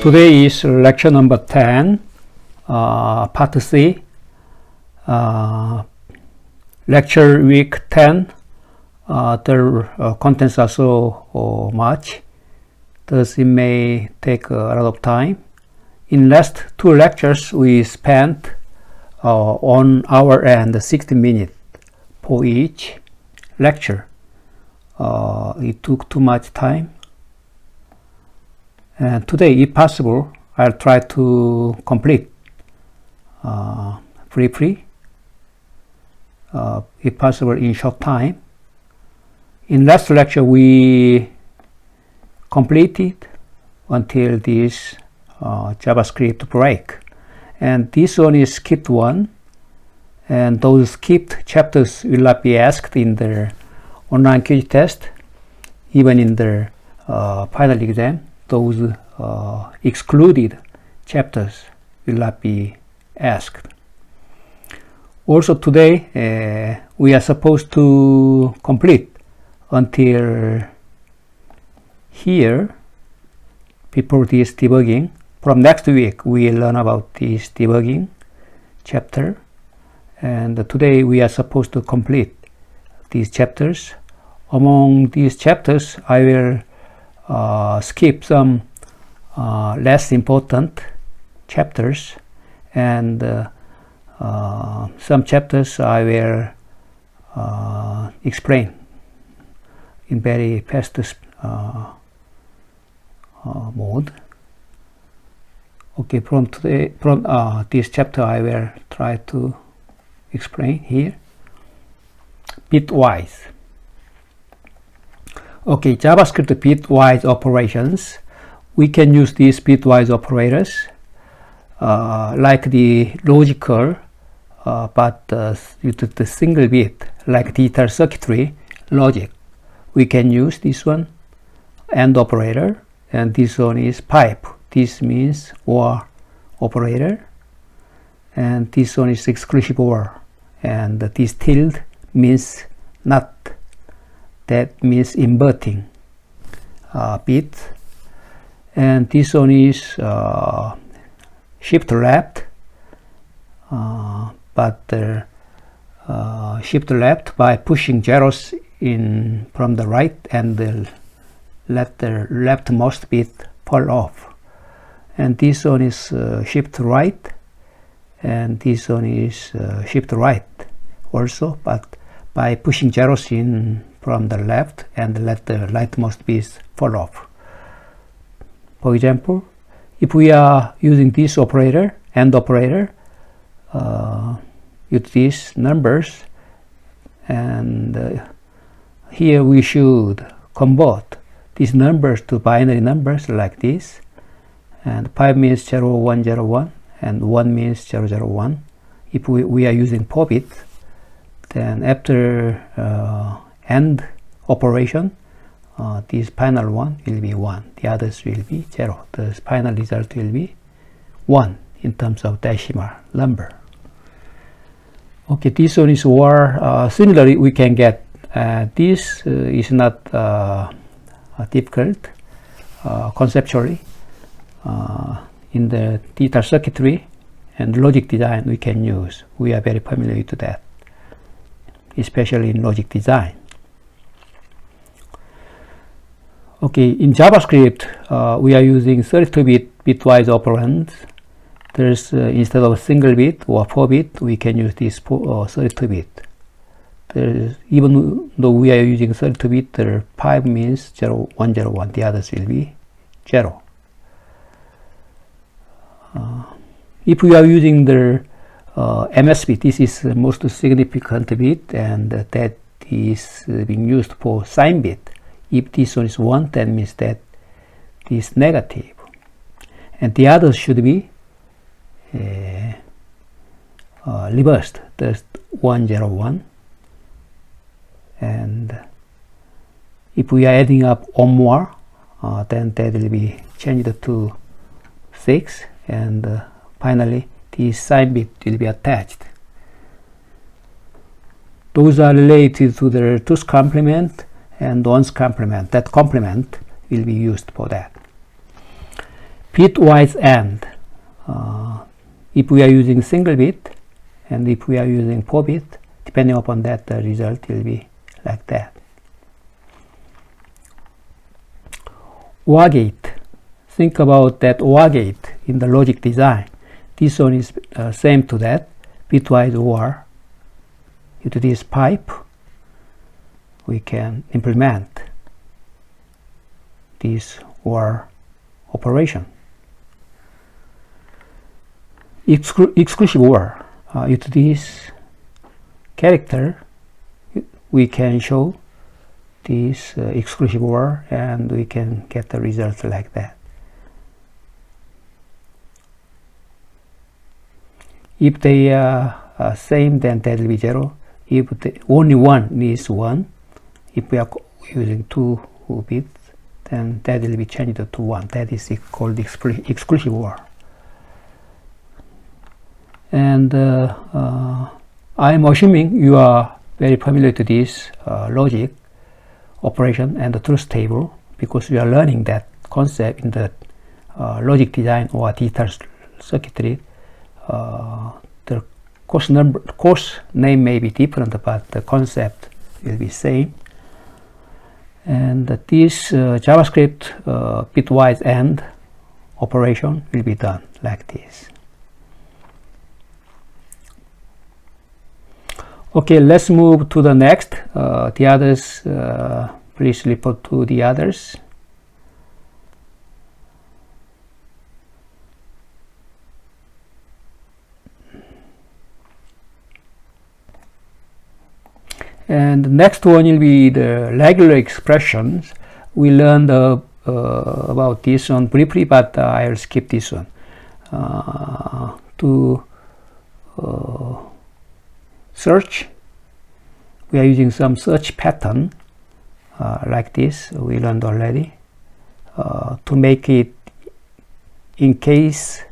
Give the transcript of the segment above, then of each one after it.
Today is lecture number 10, part C, lecture week 10. The contents are so much, thus it may take a lot of time. In last two lectures, we spent 1 hour and 60 minutes for each lecture. It took too much time. And today, if possible, I'll try to complete briefly, if possible in short time. In last lecture, we completed until this JavaScript break. And this one is skipped one. And those skipped chapters will not be asked in the online quiz test, even in the final exam. Those excluded chapters will not be asked. Also today we are supposed to complete until here before this debugging. From next week we will learn about this debugging chapter, and today we are supposed to complete these chapters. Among these chapters I will skip some less important chapters, and some chapters I will explain in very fast mode. Okay, from this chapter I will try to explain here. Bitwise. Okay, JavaScript Bitwise Operations. We can use these bitwise operators like the logical, but with the single bit, like digital circuitry logic. We can use this one, AND operator, and this one is pipe. This means OR operator, and this one is exclusive OR, and this tilde means not. That means inverting bit, and this one is shift left, but shift left by pushing zeros in from the right and let the leftmost bit fall off. And this one is shift right, and this one is shift right also, but by pushing zeros in from the left and let the rightmost bits fall off. For example, if we are using this operator, AND operator, with these numbers, and here we should convert these numbers to binary numbers like this, and 5 means 0, 1, 0, 1, and 1 means 0, 0, 1. If we are using 4 bits, then after AND operation, this final one will be 1, the others will be 0. The final result will be 1 in terms of decimal number. Okay, this one is OR. Similarly, we can get this is not difficult conceptually. In the digital circuitry and logic design we can use. We are very familiar with that, especially in logic design. Okay, in JavaScript we are using 32-bit bitwise operands. There's instead of a single bit or 4-bit, we can use this 32-bit. Even though we are using 32-bit, the 5 means 0, 1, 0, 1. The others will be 0. If we are using the MSB, this is the most significant bit, and that is being used for sign bit. If this one is 1, that means that this is negative, and the others should be reversed. There's 1, 0, 1, and if we are adding up one more, then that will be changed to 6, and finally this sign bit will be attached. Those are related to the 2's complement and 1's complement. That complement will be used for that. bitwise AND. If we are using single bit and if we are using 4 bit, depending upon that, the result will be like that. OR gate. Think about that OR gate in the logic design. This one is same to that, bitwise OR. Into this pipe, we can implement this OR operation. Exclusive OR. Into this character, we can show this exclusive OR and we can get the results like that. If they are same, then that will be 0. If only one is 1, if we are using 2 bits, then that will be changed to 1. That is called exclusive OR. And I'm assuming you are very familiar to this logic operation and the truth table, because we are learning that concept in the logic design or digital circuitry. The course name may be different, but the concept will be same. And this JavaScript bitwise AND operation will be done like this. Okay, let's move to the next. The others, please refer to the others. And the next one will be the regular expressions. We learned about this one briefly, but I'll skip this one. To search, we are using some search pattern like this. We learned already. To make it in case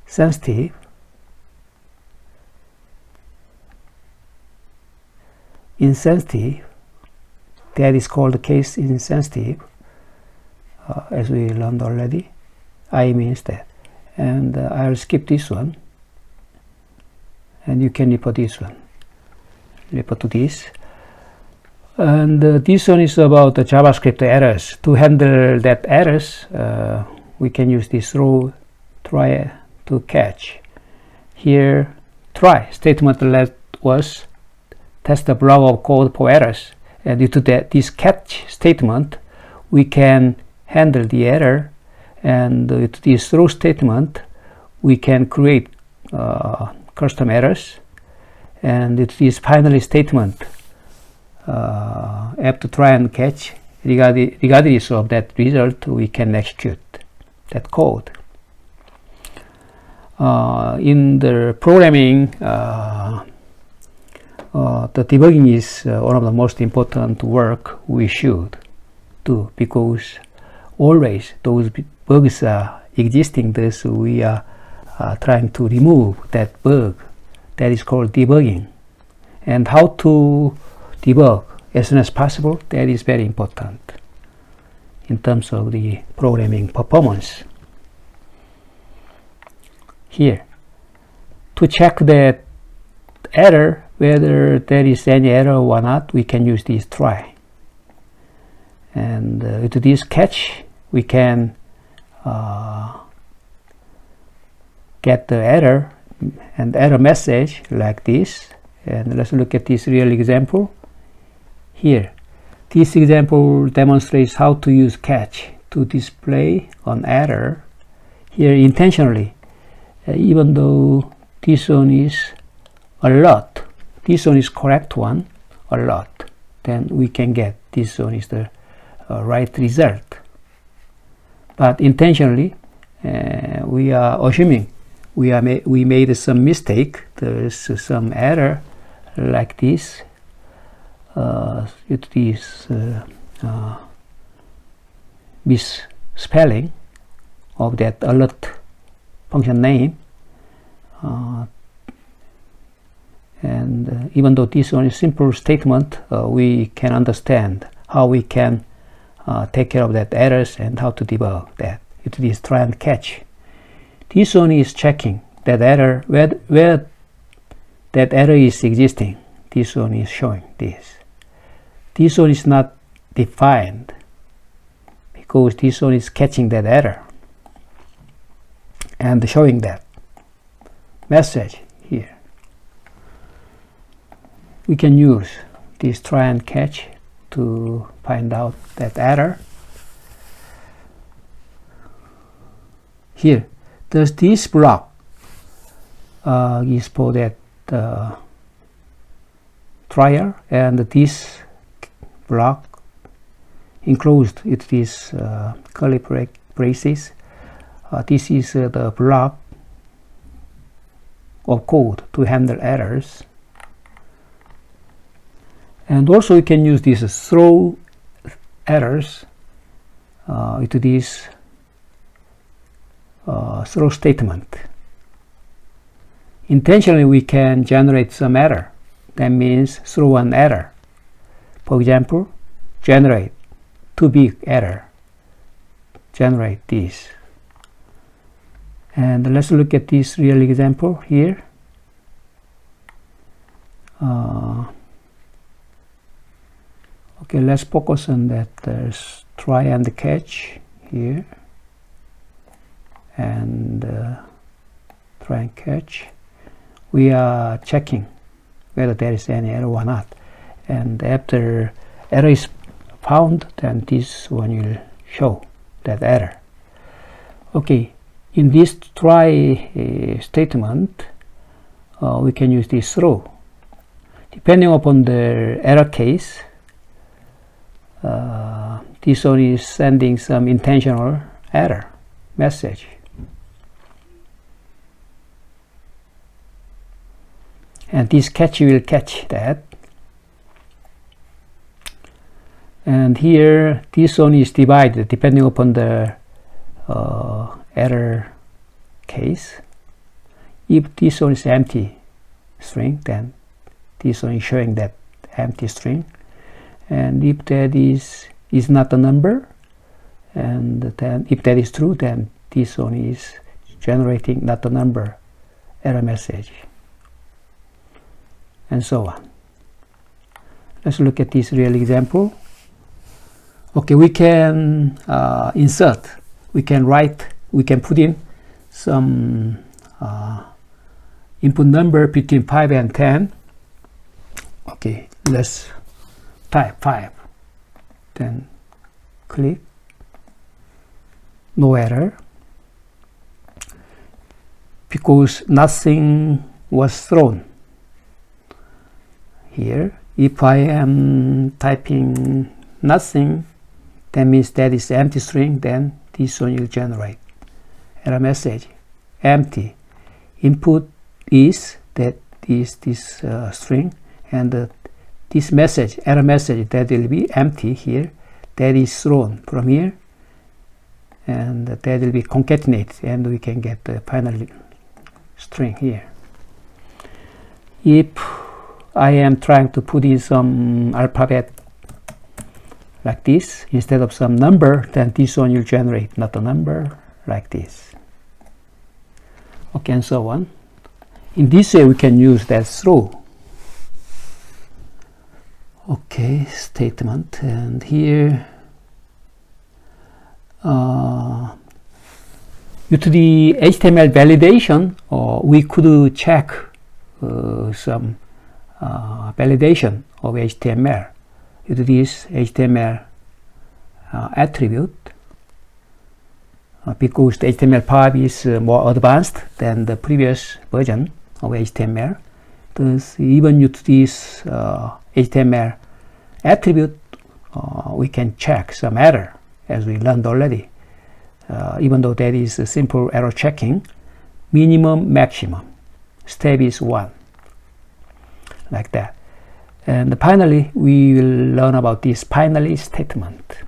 sensitive, insensitive, that is called case insensitive, as we learned already. I means that. And I'll skip this one, and you can refer this one, refer to this. And this one is about the JavaScript errors. To handle that errors, we can use this row try to catch. Here, try statement let us test the block of code for errors, and due to this catch statement, we can handle the error, and with this throw statement, we can create custom errors, and with this finally statement, after try and catch, regardless of that result, we can execute that code. In the programming, the debugging is one of the most important work we should do, because always those bugs are existing, thus we are trying to remove that bug. That is called debugging. And how to debug as soon as possible, that is very important in terms of the programming performance. Here, to check that error, whether there is any error or not, we can use this try. And with this catch, we can get the error and error message like this. And let's look at this real example. Here, this example demonstrates how to use catch to display an error. Here, intentionally, even though this one is a lot, this one is correct one, a lot, then we can get this one is the right result. But intentionally, we are assuming we made some mistake. There is some error like this. It is misspelling of that alert function name. And even though this one is simple statement, we can understand how we can take care of that errors and how to debug that. it is try and catch. This one is checking that error, where that error is existing. This one is showing this. This one is not defined because this one is catching that error and showing that message here. We can use this try and catch to find out that error. Here, does this block is for that trial, and this block enclosed with this curly braces. This is the block of code to handle errors. And also you can use this throw errors into this throw statement. Intentionally we can generate some error. That means throw an error. For example, generate too big error. Generate this. And let's look at this real example here. Okay, let's focus on that. There's try and catch here, and try and catch. We are checking whether there is any error or not, and after error is found, then this one will show that error. Okay, in this try statement, we can use this throw. Depending upon the error case, this one is sending some intentional error message. And this catch will catch that. And here, this one is divided depending upon the error case. If this one is empty string, then this one is showing that empty string. And if that is not a number, and then if that is true, then this one is generating not a number error message, and so on. Let's look at this real example. Okay, we can insert, we can write, we can put in some input number between 5 and 10. Okay, let's type 5, then click, no error, because nothing was thrown here. If I am typing nothing, that means that is empty string, then this one will generate error message, empty. Input is that is this string, and this message, error message, that will be empty here, that is thrown from here, and that will be concatenated, and we can get the final string here. If I am trying to put in some alphabet like this instead of some number, then this one will generate not a number like this. Okay, and so on. In this way we can use that throw. Okay, statement, and here due to the HTML validation, we could check some validation of HTML due to this HTML attribute, because the HTML5 is more advanced than the previous version of HTML. Thus, even due to this HTML attribute, we can check some error, as we learned already. Even though that is a simple error checking, minimum, maximum, step is 1, like that. And finally, we will learn about this finally statement.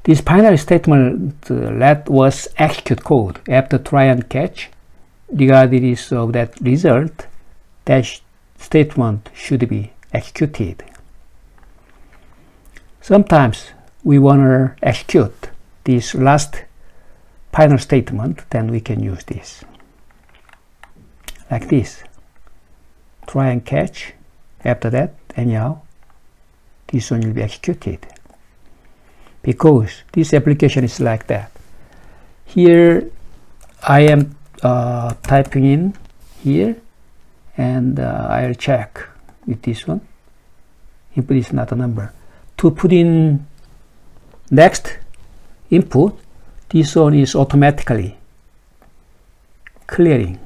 This finally statement let us execute code after try and catch. Regardless of that result, that statement should be executed. Sometimes we want to execute this last final statement, then we can use this like this. Try and catch. After that, anyhow, this one will be executed, because this application is like that. Here I am typing in here, and I'll check with this one. Input is not a number. To put in next input, this one is automatically clearing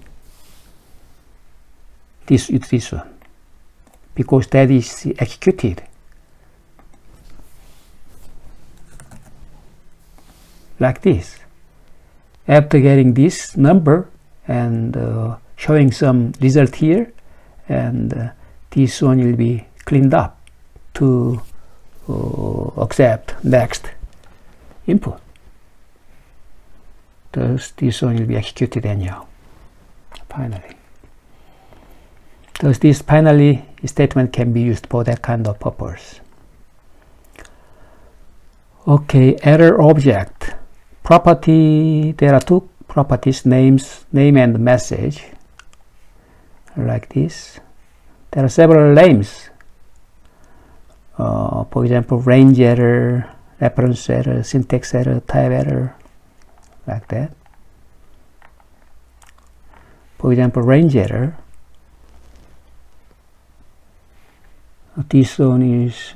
this one, because that is executed like this. After getting this number and showing some result here, and this one will be cleaned up to accept next input. Thus this one will be executed anyhow, finally. Thus this finally statement can be used for that kind of purpose. Okay, error object. Property, there are two properties, name and message, like this. There are several names. For example, range error, reference error, syntax error, type error, like that. For example, range error. This one is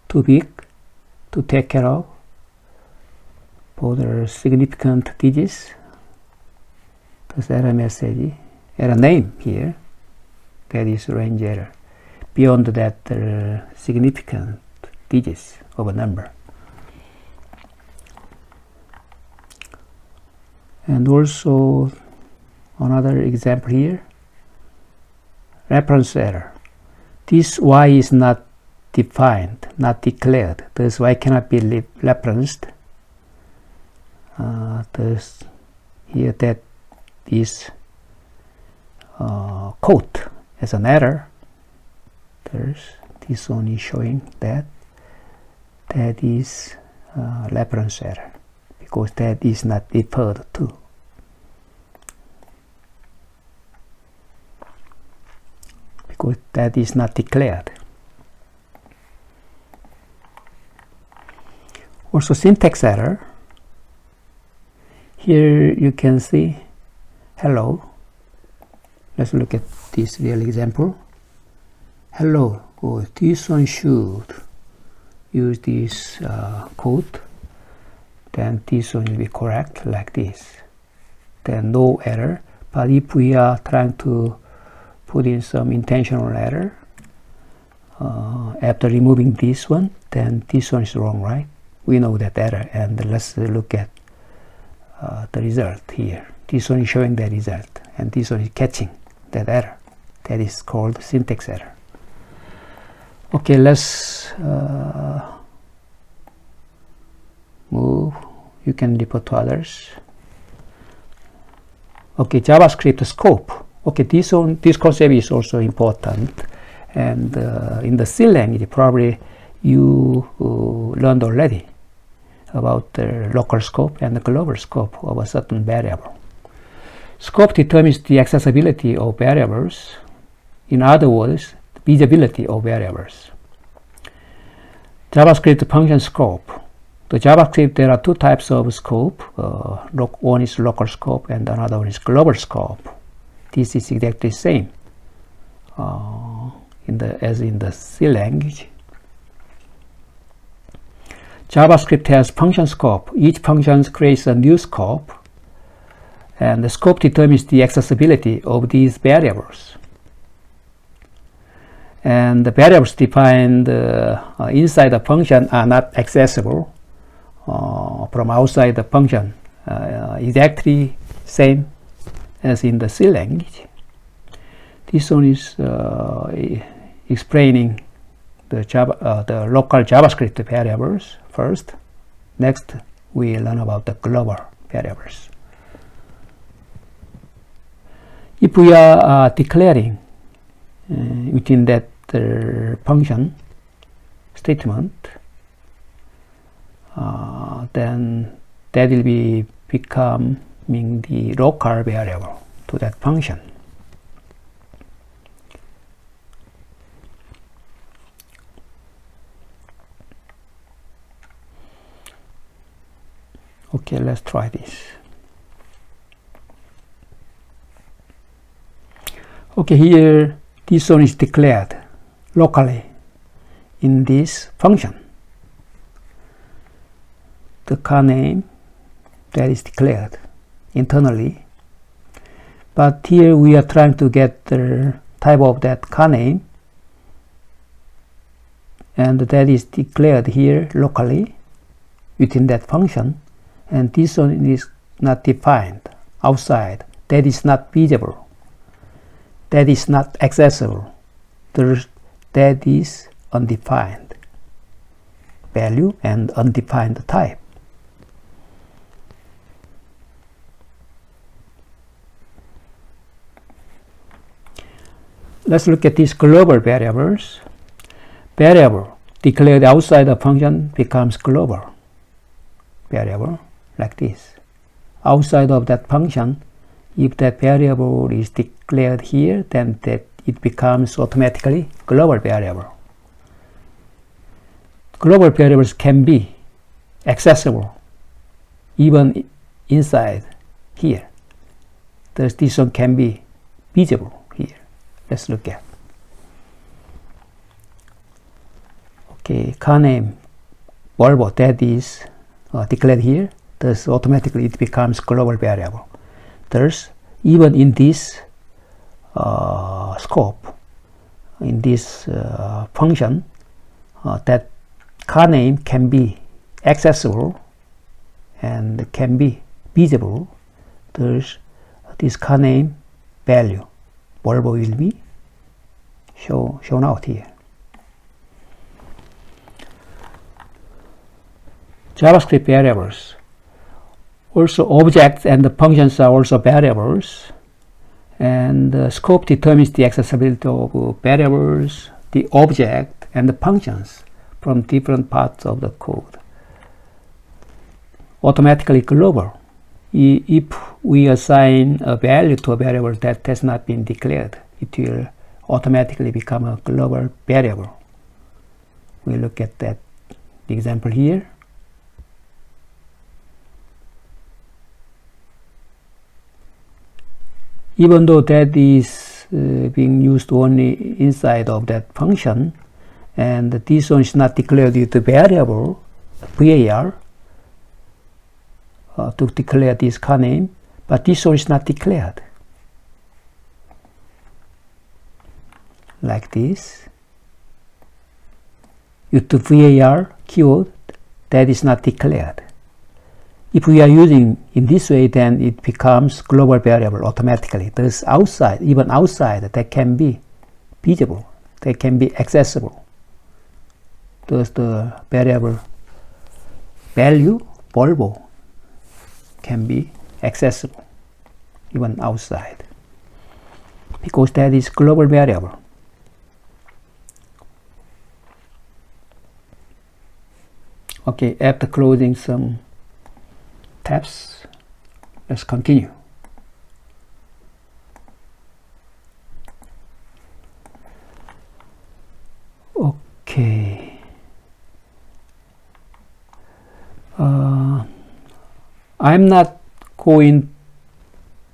too big to take care of for the significant digits. There's error message, error name here. That is range error. Beyond that, significant digits of a number. And also another example here, reference error. This y is not defined, not declared. Thus y cannot be referenced. Thus here that is caught as an error. There's this one is showing that is reference error, because that is not referred to. Because that is not declared. Also syntax error. Here you can see hello. Let's look at this real example. Hello. Oh, this one should use this code. Then this one will be correct like this. Then no error. But if we are trying to put in some intentional error after removing this one, then this one is wrong, right? We know that error, and let's look at the result here. This one is showing the result, and this one is catching that error. That is called syntax error. Okay, let's move. You can refer to others. Okay, JavaScript Scope. Okay, this concept is also important, and in the C language probably you learned already about the local scope and the global scope of a certain variable. Scope determines the accessibility of variables. In other words, the visibility of variables. JavaScript function scope. The JavaScript, there are two types of scope. One is local scope and another one is global scope. This is exactly the same as in the C language. JavaScript has function scope. Each function creates a new scope, and the scope determines the accessibility of these variables. And the variables defined inside the function are not accessible from outside the function. Exactly same as in the C language. This one is explaining the local JavaScript variables first. Next, we learn about the global variables. If we are declaring within that function statement then that will be becoming the local variable to that function. Okay, let's try this. Okay, here this one is declared locally in this function. The car name that is declared internally, but here we are trying to get the type of that car name, and that is declared here locally within that function, and this one is not defined outside. That is not visible. That is not accessible. That is undefined value and undefined type. Let's look at these global variables. Variable declared outside the function becomes global variable, like this. Outside of that function, if that variable is declared here, then that it becomes automatically global variable. Global variables can be accessible even inside here. Thus this one can be visible here. Let's look at. Okay, car name Volvo, that is declared here. Thus automatically it becomes global variable. Thus even in this scope, in this function, that car name can be accessible and can be visible. Thus this car name value Volvo will be shown out here. JavaScript variables. Also objects and the functions are also variables, and the scope determines the accessibility of variables, the object, and the functions from different parts of the code. Automatically global. If we assign a value to a variable that has not been declared, it will automatically become a global variable. We look at that example here. Even though that is being used only inside of that function, and this one is not declared with the variable var to declare this car name, but this one is not declared like this with the var keyword that is not declared. If we are using in this way, then it becomes global variable automatically. Thus outside, even outside, that can be visible, they can be accessible. Thus the variable value Volvo can be accessible even outside, because that is global variable. Okay, after closing some tabs, let's continue. Okay. I'm not going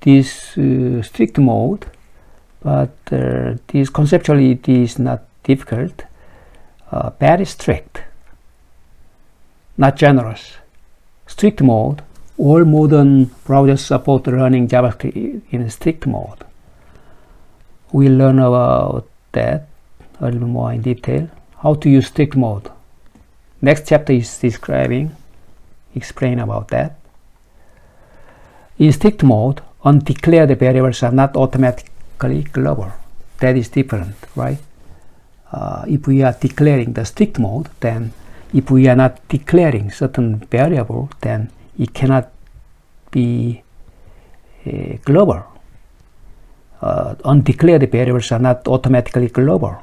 this strict mode, but this conceptually it is not difficult. Very strict, not generous. Strict mode. All modern browsers support running JavaScript in strict mode. We'll learn about that a little more in detail. How to use strict mode. Next chapter is explain about that. In strict mode, undeclared variables are not automatically global. That is different, right? If we are declaring the strict mode, then if we are not declaring certain variable, then it cannot be global. Undeclared variables are not automatically global.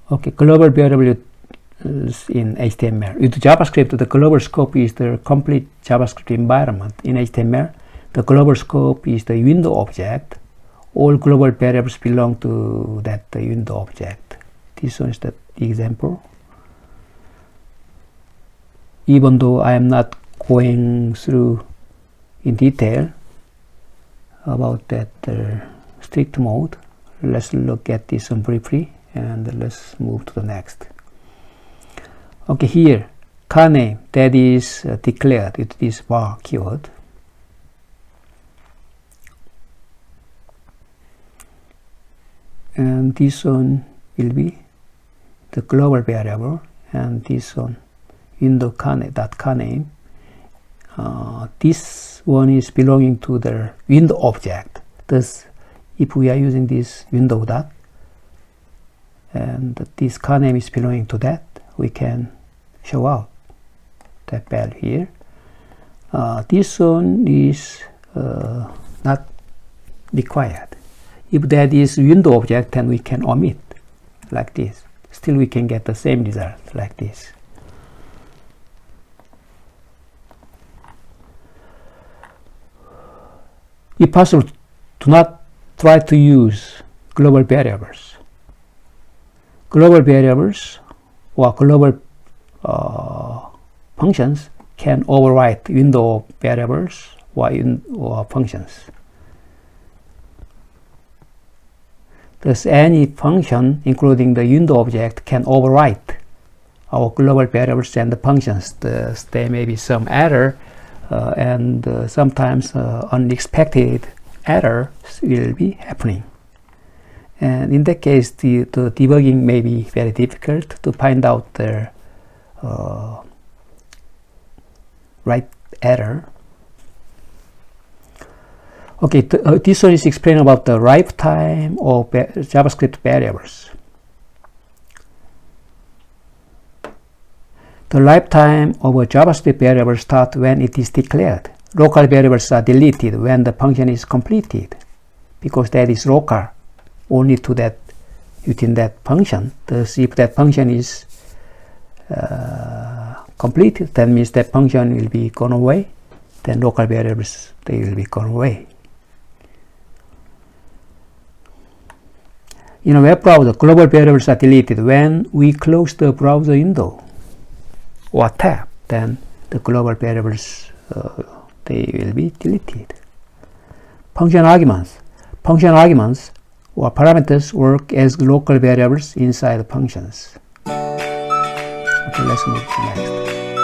Okay, global variable in HTML. With JavaScript, the global scope is the complete JavaScript environment. In HTML, the global scope is the window object. All global variables belong to that window object. This one is the example. Even though I am not going through in detail about that strict mode, let's look at this one briefly and let's move to the next. Okay, here car name that is declared with this var keyword. And this one will be the global variable, and this one window car name. This one is belonging to the window object. Thus, if we are using this window dot and this car name is belonging to that, we can show out that value here. This one is not required. If that is window object, then we can omit like this. Still we can get the same result like this. If possible, do not try to use global variables. Global variables or global functions can override window variables or functions. Thus, any function, including the window object, can override our global variables and the functions. Thus, there may be some error, and sometimes unexpected errors will be happening. And in that case, the debugging may be very difficult to find out the right error. Okay, this one is explained about the lifetime of JavaScript variables. The lifetime of a JavaScript variable starts when it is declared. Local variables are deleted when the function is completed, because that is local only to that within that function. Thus, if that function is completed, that means that function will be gone away. Then local variables, they will be gone away. In a web browser, global variables are deleted when we close the browser window or tab. Then the global variables they will be deleted. Function arguments or parameters work as local variables inside functions. Okay, let's move to next.